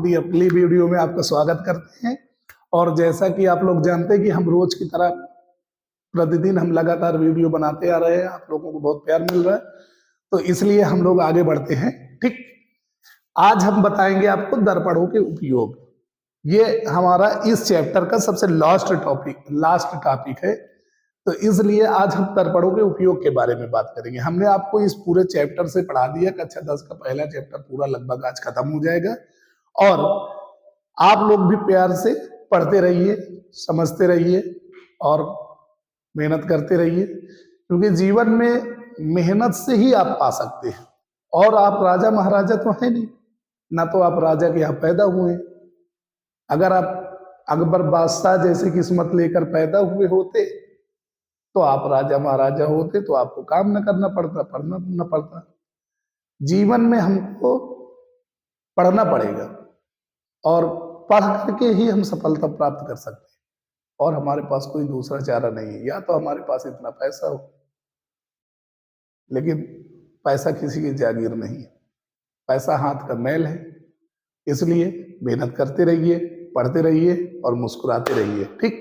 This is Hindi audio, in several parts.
अपनी अगली वीडियो में आपका स्वागत करते हैं। और जैसा कि आप लोग जानते हैं कि हम रोज की तरह प्रतिदिन हम लगातार वीडियो बनाते आ रहे हैं, आप लोगों को बहुत प्यार मिल रहा है, तो इसलिए हम लोग आगे बढ़ते हैं। ठीक, आज हम बताएंगे आपको दर्पणों के उपयोग। ये हमारा इस चैप्टर का सबसे लास्ट टॉपिक है, तो इसलिए आज हम दर्पणों के उपयोग के बारे में बात करेंगे। हमने आपको इस पूरे चैप्टर से पढ़ा दिया, कक्षा 10 का पहला चैप्टर पूरा लगभग आज खत्म हो जाएगा। और आप लोग भी प्यार से पढ़ते रहिए, समझते रहिए और मेहनत करते रहिए, क्योंकि जीवन में मेहनत से ही आप पा सकते हैं। और आप राजा महाराजा तो है नहीं, ना तो आप राजा के यहाँ पैदा हुए। अगर आप अकबर बादशाह जैसी किस्मत लेकर पैदा हुए होते तो आप राजा महाराजा होते, तो आपको काम न करना पड़ता, पढ़ना न पड़ता। जीवन में हमको पढ़ना पड़ेगा और पढ़ करके ही हम सफलता प्राप्त कर सकते हैं। और हमारे पास कोई दूसरा चारा नहीं है। या तो हमारे पास इतना पैसा हो, लेकिन पैसा किसी की जागीर नहीं है, पैसा हाथ का मैल है। इसलिए मेहनत करते रहिए, पढ़ते रहिए और मुस्कुराते रहिए। ठीक,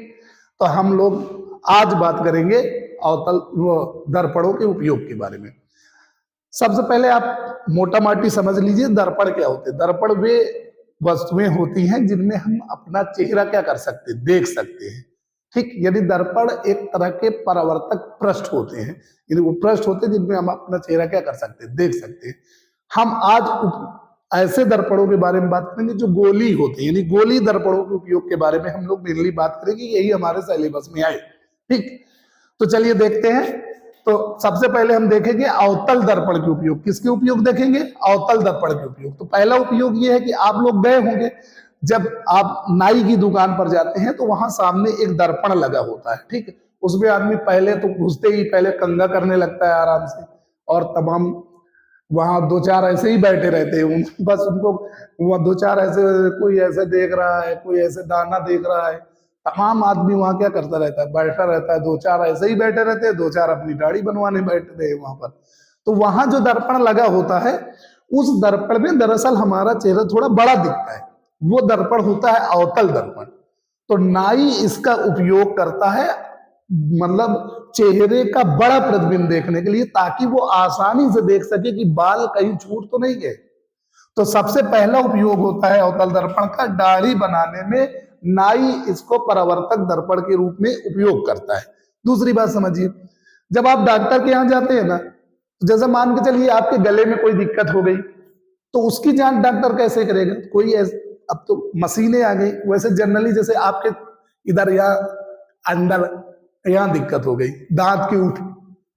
तो हम लोग आज बात करेंगे दर्पणों के उपयोग के बारे में। सबसे पहले आप मोटा माटी समझ लीजिए दर्पण क्या होते हैं। दर्पण वे वस्तुएं होती हैं जिनमें हम अपना चेहरा क्या कर सकते हैं, देख सकते हैं। ठीक, यदि दर्पण एक तरह के परावर्तक पृष्ठ होते हैं, यदि वो पृष्ठ होते हैं जिनमें हम अपना चेहरा क्या कर सकते हैं, देख सकते हैं। हम आज ऐसे दर्पणों के बारे में बात करेंगे जो गोली होते हैं, यानी गोली दर्पणों के उपयोग के बारे में हम लोग मेनली बात करेंगे। यही हमारे सिलेबस में आए। ठीक, तो चलिए देखते हैं। तो सबसे पहले हम देखेंगे अवतल दर्पण के उपयोग। किसके उपयोग देखेंगे? अवतल दर्पण के उपयोग। तो पहला उपयोग ये है कि आप लोग गए होंगे, जब आप नाई की दुकान पर जाते हैं तो वहां सामने एक दर्पण लगा होता है। ठीक, उसमें आदमी पहले तो घुसते ही पहले कंघा करने लगता है आराम से, और तमाम वहां दो चार ऐसे ही बैठे रहते हैं। बस उनको वहां दो चार ऐसे, कोई ऐसे देख रहा है, कोई ऐसे दाना देख रहा है। तमाम आदमी वहां क्या करता रहता है, बैठा रहता है। दो चार ऐसे ही बैठे रहते हैं, दो चार अपनी दाढ़ी बनवाने बैठते हैं वहां पर। तो वहां जो दर्पण लगा होता है, उस दर्पण में दरअसल हमारा चेहरा थोड़ा बड़ा दिखता है। वो दर्पण होता है अवतल दर्पण। तो नाई इसका उपयोग करता है, मतलब चेहरे का बड़ा प्रतिबिंब देखने के लिए, ताकि वो आसानी से देख सके कि बाल कहीं छूट तो नहीं गए। तो सबसे पहला उपयोग होता है अवतल दर्पण का, दाढ़ी बनाने में नाई इसको परावर्तक दर्पण के रूप में उपयोग करता है। दूसरी बात समझिए, जब आप डॉक्टर के यहाँ जाते हैं ना, जैसे मान के चलिए आपके गले में कोई दिक्कत हो गई, तो उसकी जांच डॉक्टर कैसे करेगा? कोई अब तो मशीनें आ गई। वैसे जनरली जैसे आपके इधर यहाँ अंदर यहाँ दिक्कत हो गई, दांत के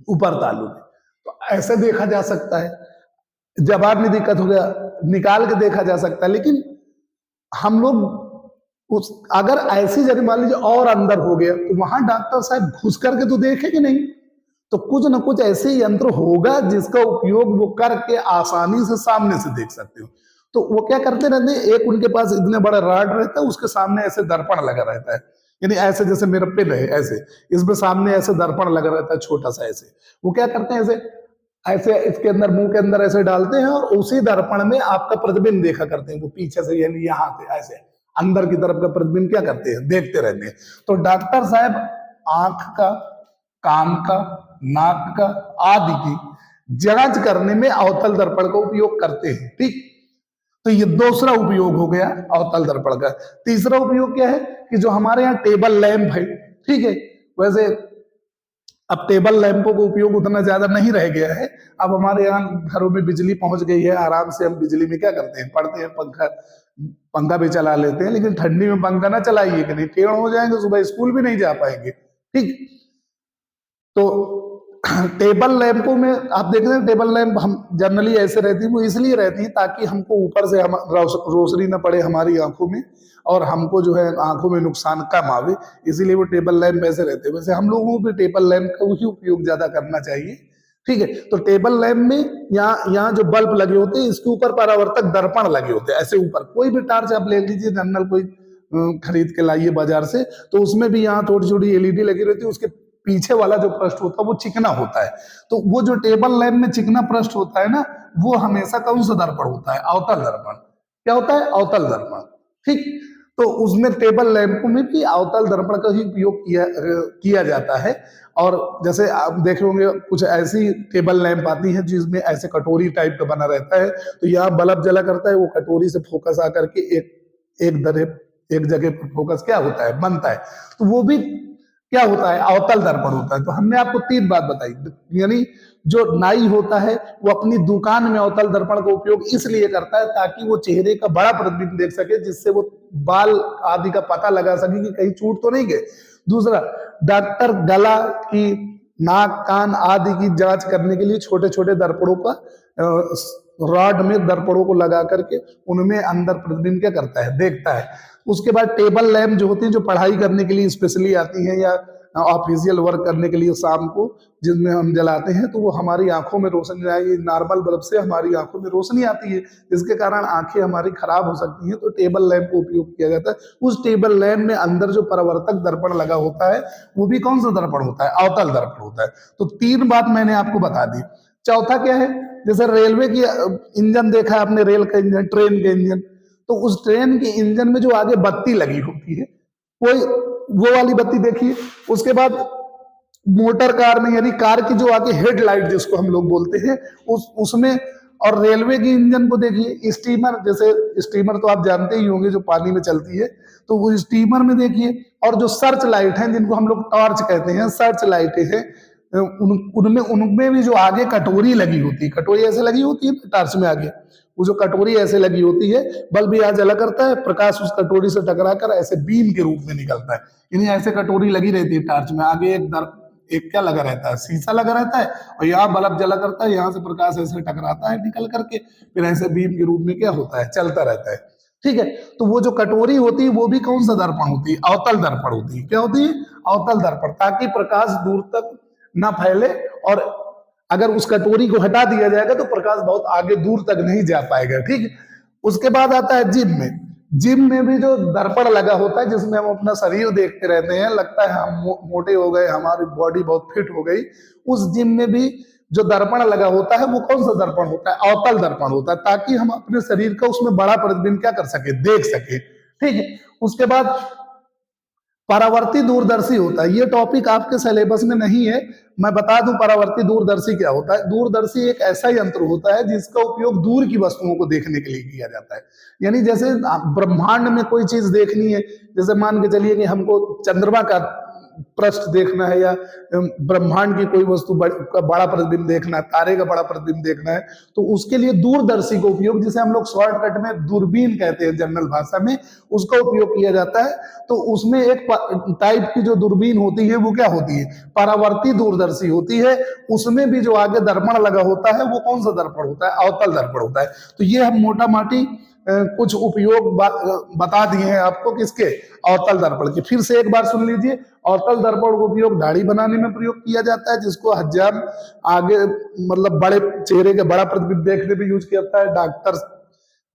ऊपर तालू में, तो ऐसे देखा जा सकता है। जबान में दिक्कत हो गया, निकाल के देखा जा सकता है। लेकिन हम लोग अगर ऐसी जगह मान लीजिए और अंदर हो गया, तो वहां डॉक्टर साहब घुस करके तो देखेंगे नहीं। तो कुछ ना कुछ ऐसे यंत्र होगा जिसका उपयोग वो करके आसानी से सामने से देख सकते हो। तो वो क्या करते रहते हैं, एक उनके पास इतने बड़ा रॉड रहता है, उसके सामने ऐसे दर्पण लगा रहता है। यानी ऐसे जैसे मेरा पेन है, ऐसे इसमें सामने ऐसे दर्पण लगा रहता है छोटा सा। ऐसे वो क्या करते हैं, ऐसे ऐसे इसके अंदर, मुंह के अंदर ऐसे डालते हैं, और उसी दर्पण में आपका प्रतिबिंब देखा करते हैं। वो पीछे से यानी यहाँ से ऐसे अंदर की तरफ का प्रतिबिंब क्या करते हैं, देखते रहते हैं। तो डॉक्टर साहब आंख का, कान का, नाक का आदि की जांच करने में अवतल दर्पण का उपयोग करते हैं। ठीक, तो ये दूसरा उपयोग हो गया अवतल दर्पण का। तीसरा उपयोग क्या है कि जो हमारे यहाँ टेबल लैंप है, ठीक है, वैसे अब टेबल लैंपों का उपयोग उतना ज्यादा नहीं रह गया है। अब हमारे यहाँ घरों में बिजली पहुंच गई है, आराम से हम बिजली में क्या करते हैं, पढ़ते हैं, पंखा भी चला लेते हैं। लेकिन ठंडी में पंखा ना चलाइए, कि नहीं टेढ़ हो जाएंगे, सुबह स्कूल भी नहीं जा पाएंगे। ठीक, तो टेबल लैंपों में आप देख रहे हैं, टेबल लैंप हम जनरली ऐसे रहती है, वो इसलिए रहती है ताकि हमको ऊपर से रोशनी न पड़े हमारी आंखों में, और हमको जो है आंखों में नुकसान कम आवे, इसीलिए वो टेबल लैंप ऐसे रहते हैं। वैसे हम लोगों को भी टेबल लैंप का ही उपयोग ज्यादा करना चाहिए। ठीक है, तो टेबल लैंप में यहाँ जो बल्ब लगे होते हैं, इसके ऊपर परावर्तक दर्पण लगे होते हैं। ऐसे ऊपर कोई भी टार्च आप ले लीजिए, जनरल कोई खरीद के लाइए बाजार से, तो उसमें भी यहाँ थोड़ी छोटी एलईडी लगी रहती है। उसके पीछे वाला जो पृष्ठ होता है वो चिकना होता है। तो वो जो टेबल लैंप में चिकना पृष्ठ होता है ना, वो हमेशा कौन सा दर्पण होता है, अवतल दर्पण। क्या होता है? अवतल दर्पण। ठीक, तो उसमें टेबल लैंप में भी अवतल दर्पण का ही उपयोग किया जाता है। और जैसे आप देखे होंगे कुछ ऐसी टेबल लैंप आती है जिसमें ऐसे कटोरी टाइप का बना रहता है, तो यहाँ बल्ब जला करता है, वो कटोरी से फोकस आकर के एक जगह पर फोकस क्या होता है, बनता है। तो वो भी क्या होता है? अवतल दर्पण होता है। तो हमने आपको 3 बात बताई, यानी जो नाई होता है वो अपनी दुकान में अवतल दर्पण का उपयोग इसलिए करता है ताकि वो चेहरे का बड़ा प्रतिबिंब देख सके, जिससे वो बाल आदि का पता लगा सके कि कहीं छूट तो नहीं गए। दूसरा, डॉक्टर गला की, नाक, कान आदि की जांच करने के लिए छोटे छोटे दर्पणों का रॉड में दर्पणों को लगा करके उनमें अंदर प्रतिबिंब क्या करता है? देखता है। उसके बाद टेबल लैंप जो होती है, जो पढ़ाई करने के लिए स्पेशली आती है या ऑफिशियल वर्क करने के लिए शाम को जिसमें हम जलाते हैं, तो वो हमारी आंखों में रोशनी आएगी। नॉर्मल बल्ब से हमारी आंखों में रोशनी आती है, जिसके कारण आंखें हमारी खराब हो सकती हैं, तो टेबल लैंप का उपयोग किया जाता है। उस टेबल लैंप में अंदर जो परावर्तक दर्पण लगा होता है वो भी कौन सा दर्पण होता है? अवतल दर्पण होता है। तो 3 बात मैंने आपको बता दी। चौथा क्या है? जैसे रेलवे की इंजन देखा है आपने, रेल का इंजन, ट्रेन के इंजन, तो उस ट्रेन के इंजन में जो आगे बत्ती लगी होती है, कोई वो वाली बत्ती देखिए। उसके बाद मोटर कार में, यानी कार की जो आगे हेडलाइट जिसको हम लोग बोलते हैं, उसमें, और रेलवे की इंजन को देखिए। स्टीमर, जैसे स्टीमर तो आप जानते ही होंगे जो पानी में चलती है, तो वो स्टीमर में देखिए। और जो सर्च लाइट है, जिनको हम लोग टॉर्च कहते हैं, सर्च लाइटें हैं, उनमें भी जो आगे कटोरी लगी होती है, कटोरी ऐसे लगी होती है टॉर्च में आगे, वो जो कटोरी ऐसे लगी होती है, बल्ब यहाँ जला करता है, प्रकाश उस कटोरी से टकरा कर ऐसे बीम के रूप में निकलता है। यानी ऐसे कटोरी लगी रहती है टॉर्च में, आगे एक क्या लगा रहता है? शीशा लगा रहता है, और यहाँ बल्ब जला करता है, यहाँ से प्रकाश ऐसे टकराता है निकल करके, फिर ऐसे बीम के रूप में क्या होता है? चलता रहता है। ठीक है, तो वो जो कटोरी होती है वो भी कौन सा दर्पण होती है? अवतल दर्पण होती है। क्या होती है? अवतल दर्पण, ताकि प्रकाश दूर तक ना फैले, और अगर उस कटोरी को हटा दिया जाएगा तो प्रकाश बहुत आगे दूर तक नहीं जा पाएगा। ठीक, उसके बाद आता है जिम में। जिम में भी जो दर्पण लगा होता है, जिसमें हम अपना शरीर देखते रहते हैं, लगता है हम मोटे हो गए, हमारी बॉडी बहुत फिट हो गई, उस जिम में भी जो दर्पण लगा होता है वो कौन सा दर्पण होता है? अवतल दर्पण होता है, ताकि हम अपने शरीर का उसमें बड़ा प्रतिबिंब क्या कर सके? देख सके। ठीक है, उसके बाद परावर्ती दूरदर्शी होता है। ये टॉपिक आपके सिलेबस में नहीं है, मैं बता दूं परावर्ती दूरदर्शी क्या होता है। दूरदर्शी एक ऐसा यंत्र होता है जिसका उपयोग दूर की वस्तुओं को देखने के लिए किया जाता है। यानी जैसे ब्रह्मांड में कोई चीज देखनी है, जैसे मान के चलिए कि हमको चंद्रमा का पृष्ठ देखना है, या ब्रह्मांड की कोई वस्तु का बड़ा प्रतिबिंब देखना है, तारे का बड़ा प्रतिबिंब देखना है, तो उसके लिए दूरदर्शी का उपयोग, जिसे हम लोग शॉर्टकट में दूरबीन कहते हैं जनरल भाषा में, उसका उपयोग किया जाता है। तो उसमें एक टाइप की जो दूरबीन होती है वो क्या होती है? परावर्ती दूरदर्शी होती है। उसमें भी जो आगे दर्पण लगा होता है वो कौन सा दर्पण होता है? अवतल दर्पण होता है। तो ये हम मोटा माटी कुछ उपयोग बता दिए हैं आपको, किसके? अवतल दर्पण के। फिर से एक बार सुन लीजिए। अवतल दर्पण का उपयोग दाढ़ी बनाने में प्रयोग किया जाता है, जिसको हजाम आगे मतलब बड़े चेहरे के बड़ा प्रतिबिंब देखने में यूज किया जाता है।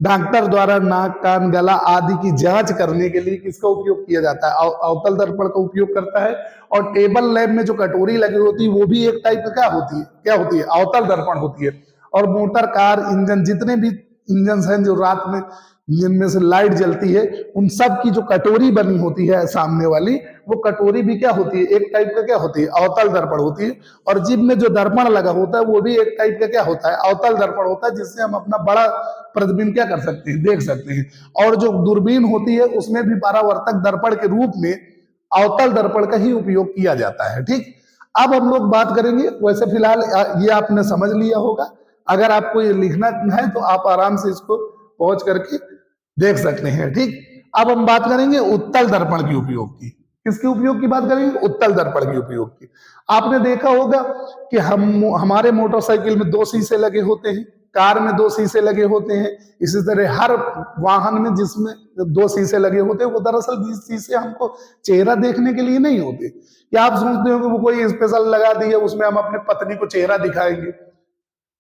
डॉक्टर द्वारा नाक, कान, गला आदि की जांच करने के लिए किसका उपयोग किया जाता है? अवतल दर्पण का उपयोग करता है। और टेबल लैंप में जो कटोरी लगी होती है वो भी एक टाइप का क्या होती है? अवतल दर्पण होती है। और मोटर, कार, इंजन, जितने भी इंजन हैं जो रात में जिनमें से लाइट जलती है, उन सब की जो कटोरी बनी होती है सामने वाली, वो कटोरी भी क्या होती है? एक टाइप का क्या होती है? अवतल दर्पण होती है। और जिम में जो दर्पण लगा होता है वो भी एक टाइप का क्या होता है? अवतल दर्पण होता है, जिससे हम अपना बड़ा प्रतिबिंब क्या कर सकते हैं? देख सकते हैं। और जो दूरबीन होती है उसमें भी परावर्तक दर्पण के रूप में अवतल दर्पण का ही उपयोग किया जाता है। ठीक, अब हम लोग बात करेंगे, वैसे फिलहाल ये आपने समझ लिया होगा। अगर आपको ये लिखना है तो आप आराम से इसको पहुंच करके देख सकते हैं। ठीक, अब हम बात करेंगे उत्तल दर्पण के उपयोग की। किसके उपयोग की बात करेंगे? उत्तल दर्पण के उपयोग की। आपने देखा होगा कि हमारे मोटरसाइकिल में 2 शीशे लगे होते हैं, कार में 2 शीशे लगे होते हैं, इसी तरह हर वाहन में जिसमें 2 शीशे लगे होते हैं, वो दरअसल 20 शीशे हमको चेहरा देखने के लिए नहीं होते। क्या आप सोचते हो कि वो कोई स्पेशल लगा दिया, उसमें हम अपने पत्नी को चेहरा दिखाएंगे,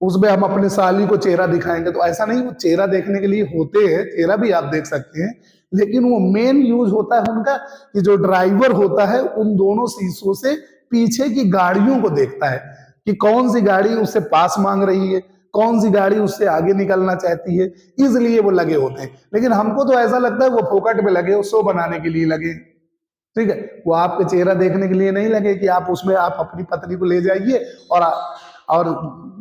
उसमें हम अपने साली को चेहरा दिखाएंगे? तो ऐसा नहीं, वो चेहरा देखने के लिए होते हैं, चेहरा भी आप देख सकते हैं, लेकिन वो मेन यूज होता है उनका कि जो ड्राइवर होता है उन दोनों शीशों से पीछे की गाड़ियों को देखता है कि कौन सी गाड़ी उससे पास मांग रही है, कौन सी गाड़ी उससे आगे निकलना चाहती है, इसलिए वो लगे होते हैं। लेकिन हमको तो ऐसा लगता है वो फोकट में लगे, वो शो बनाने के लिए लगे, ठीक है। वो आपके चेहरा देखने के लिए नहीं लगे कि आप उसमें आप अपनी पत्नी को ले जाइए और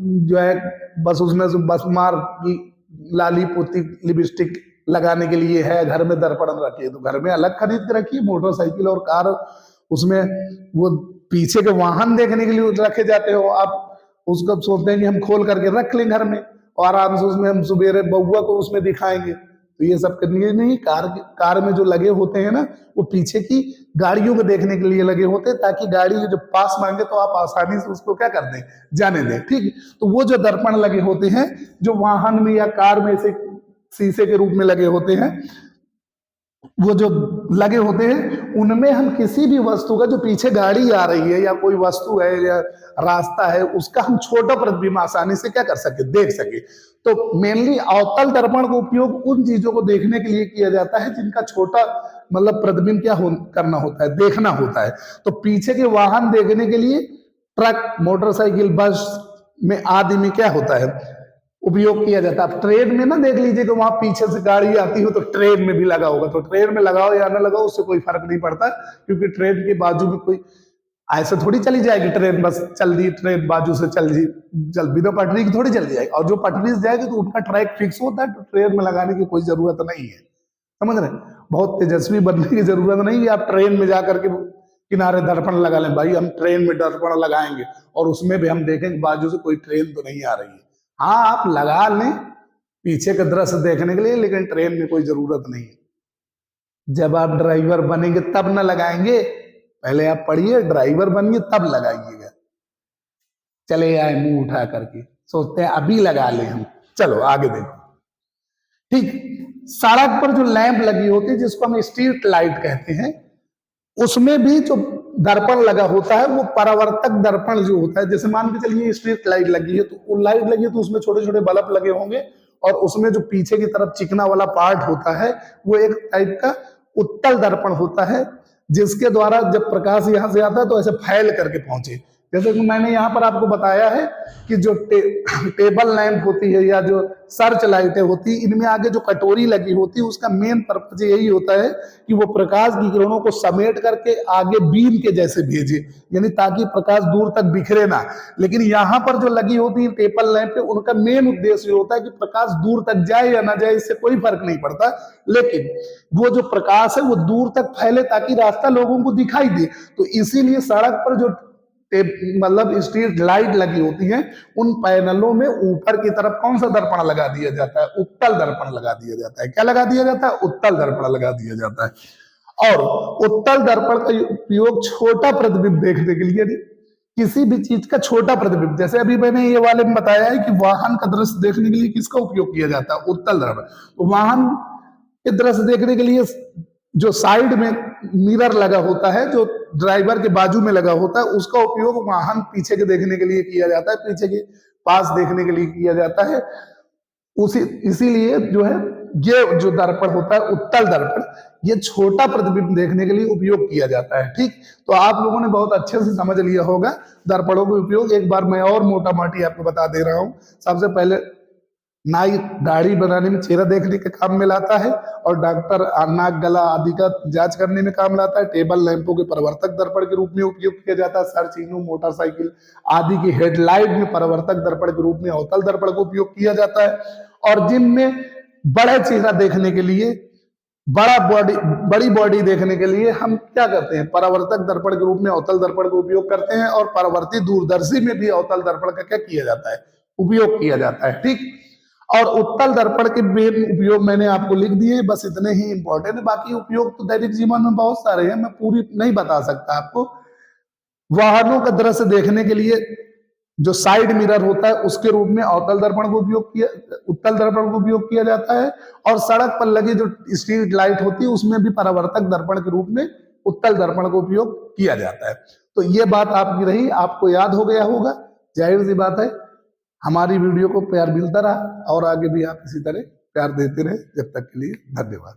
जो है बस उसमें बस मार लाली पोती लिपस्टिक लगाने के लिए है, घर में दर्पण रखिए तो घर में अलग खरीद के रखिए। मोटरसाइकिल और कार उसमें वो पीछे के वाहन देखने के लिए रखे जाते हो, आप उसको सोचते हैं कि हम खोल करके रख लें घर में और आराम से उसमें हम सुबेरे बउआ को उसमें दिखाएंगे। तो ये सब करने नहीं, कार में जो लगे होते हैं ना, वो पीछे की गाड़ियों को देखने के लिए लगे होते हैं, ताकि गाड़ी जब पास मांगे तो आप आसानी से उसको क्या कर दें, जाने दें, ठीक। तो वो जो दर्पण लगे होते हैं, जो वाहन में या कार में से शीशे के रूप में लगे होते हैं, वो जो लगे होते हैं, उनमें हम किसी भी वस्तु का, जो पीछे गाड़ी आ रही है या कोई वस्तु है या रास्ता है, उसका हम छोटा प्रतिबिंब आसानी से क्या कर सके, देख सके। तो मेनली अवतल दर्पण का उपयोग उन चीजों को देखने के लिए किया जाता है जिनका छोटा मतलब प्रतिबिंब क्या करना होता है, देखना होता है। तो पीछे के वाहन देखने के लिए ट्रक, मोटरसाइकिल, बस में आदि में क्या होता है, उपयोग किया जाता है। अब ट्रेन में ना देख लीजिए कि वहां पीछे से गाड़ी आती हो तो ट्रेन में भी लगा होगा, तो ट्रेन में लगाओ या ना लगाओ उससे कोई फर्क नहीं पड़ता, क्योंकि ट्रेन के बाजू में कोई ऐसे थोड़ी चली जाएगी ट्रेन, बस चल दी ट्रेन बाजू से चल बिना पटरी की थोड़ी चली जाएगी। और जो पटरी से जाएगी तो उनका ट्रैक फिक्स होता है, तो ट्रेन में लगाने की कोई जरूरत नहीं है, समझ रहे। बहुत तेजस्वी बनने की जरूरत नहीं है आप ट्रेन में जाकर के किनारे दर्पण लगा लें। भाई हम ट्रेन में दर्पण लगाएंगे और उसमें भी हम देखेंगे बाजू से कोई ट्रेन तो नहीं आ रही है। हाँ, आप लगा लें पीछे का दृश्य देखने के लिए, लेकिन ट्रेन में कोई जरूरत नहीं है। जब आप ड्राइवर बनेंगे तब ना लगाएंगे, पहले आप पढ़िए, ड्राइवर बनिए तब लगाइएगा। चले आए मुंह उठा करके, सोचते हैं अभी लगा ले हम। चलो आगे देखो, ठीक। सड़क पर जो लैंप लगी होती है, जिसको हम स्ट्रीट लाइट कहते हैं, उसमें भी जो दर्पण लगा होता है वो परावर्तक दर्पण जो होता है। जैसे मान के चलिए स्ट्रीट लाइट लगी है, तो लाइट लगी है तो उसमें छोटे छोटे बल्ब लगे होंगे, और उसमें जो पीछे की तरफ चिकना वाला पार्ट होता है वो एक टाइप का उत्तल दर्पण होता है, जिसके द्वारा जब प्रकाश यहां से आता है तो ऐसे फैल करके पहुंचे। जैसे कि मैंने यहाँ पर आपको बताया है कि जो टेबल लैंप होती है या जो सर्च लाइटें होती है, इनमें आगे जो कटोरी लगी होती है, उसका मेन पर्पज यही होता है कि वो प्रकाश की किरणों को समेट करके आगे बीम के जैसे भेजे, यानी ताकि प्रकाश दूर तक बिखरे ना। लेकिन यहाँ पर जो लगी होती है टेबल लैंप, उनका मेन उद्देश्य होता है कि प्रकाश दूर तक जाए या ना जाए, इससे कोई फर्क नहीं पड़ता, लेकिन वो जो प्रकाश है वो दूर तक फैले ताकि रास्ता लोगों को दिखाई दे। तो इसीलिए सड़क पर जो मतलब स्ट्रीट लाइट लगी होती है, उन पैनलों में ऊपर की तरफ कौन सा दर्पण लगा दिया जाता है, उत्तल दर्पण लगा दिया जाता है। क्या लगा दिया जाता है, उत्तल दर्पण लगा दिया जाता है। और उत्तल दर्पण का उपयोग छोटा प्रतिबिंब देखने के लिए, किसी भी चीज का छोटा प्रतिबिंब, जैसे अभी मैंने ये वाले में बताया है कि वाहन का दृश्य देखने के लिए किसका उपयोग किया जाता है, उत्तल दर्पण। तो वाहन के दृश्य देखने के लिए जो साइड में मिरर लगा होता है, जो ड्राइवर के बाजू में लगा होता है, उसका उपयोग वाहन पीछे के देखने के लिए किया जाता है, पीछे के पास देखने के लिए किया जाता है। इसीलिए जो है ये जो दर्पण होता है उत्तल दर्पण, ये छोटा प्रतिबिंब देखने के लिए उपयोग किया जाता है, ठीक। तो आप लोगों ने बहुत अच्छे से समझ लिया होगा दर्पणों का उपयोग। एक बार मैं और मोटा मोटी आपको बता दे रहा हूं। सबसे पहले नाई दाढ़ी बनाने में चेहरा देखने के काम में लाता है, और डॉक्टर नाक गला आदि का जांच करने में काम लाता है। टेबल लैंपों के परावर्तक दर्पण के रूप में उपयोग किया जाता है। सर्च इंजन, मोटरसाइकिल आदि की हेडलाइट में परावर्तक दर्पण के रूप में अवतल दर्पण का उपयोग किया जाता है। और जिनमें बड़ा चेहरा देखने के लिए, बड़ी बॉडी देखने के लिए हम क्या करते हैं, परावर्तक दर्पण के रूप में अवतल दर्पण का उपयोग करते हैं। और परावर्ती दूरदर्शी में भी अवतल दर्पण का क्या किया जाता है, उपयोग किया जाता है, ठीक। और उत्तल दर्पण के मेन उपयोग मैंने आपको लिख दिए, बस इतने ही इंपॉर्टेंट है। बाकी उपयोग तो दैनिक जीवन में बहुत सारे हैं, मैं पूरी नहीं बता सकता आपको। वाहनों का दृश्य देखने के लिए जो साइड मिरर होता है उसके रूप में अवतल दर्पण का उत्तल दर्पण का उपयोग किया जाता है। और सड़क पर लगी जो स्ट्रीट लाइट होती है उसमें भी परावर्तक दर्पण के रूप में उत्तल दर्पण का उपयोग किया जाता है। तो ये बात आपकी रही, आपको याद हो गया होगा। जाहिर सी बात है हमारी वीडियो को प्यार मिलता रहा और आगे भी आप इसी तरह प्यार देते रहे। जब तक के लिए धन्यवाद।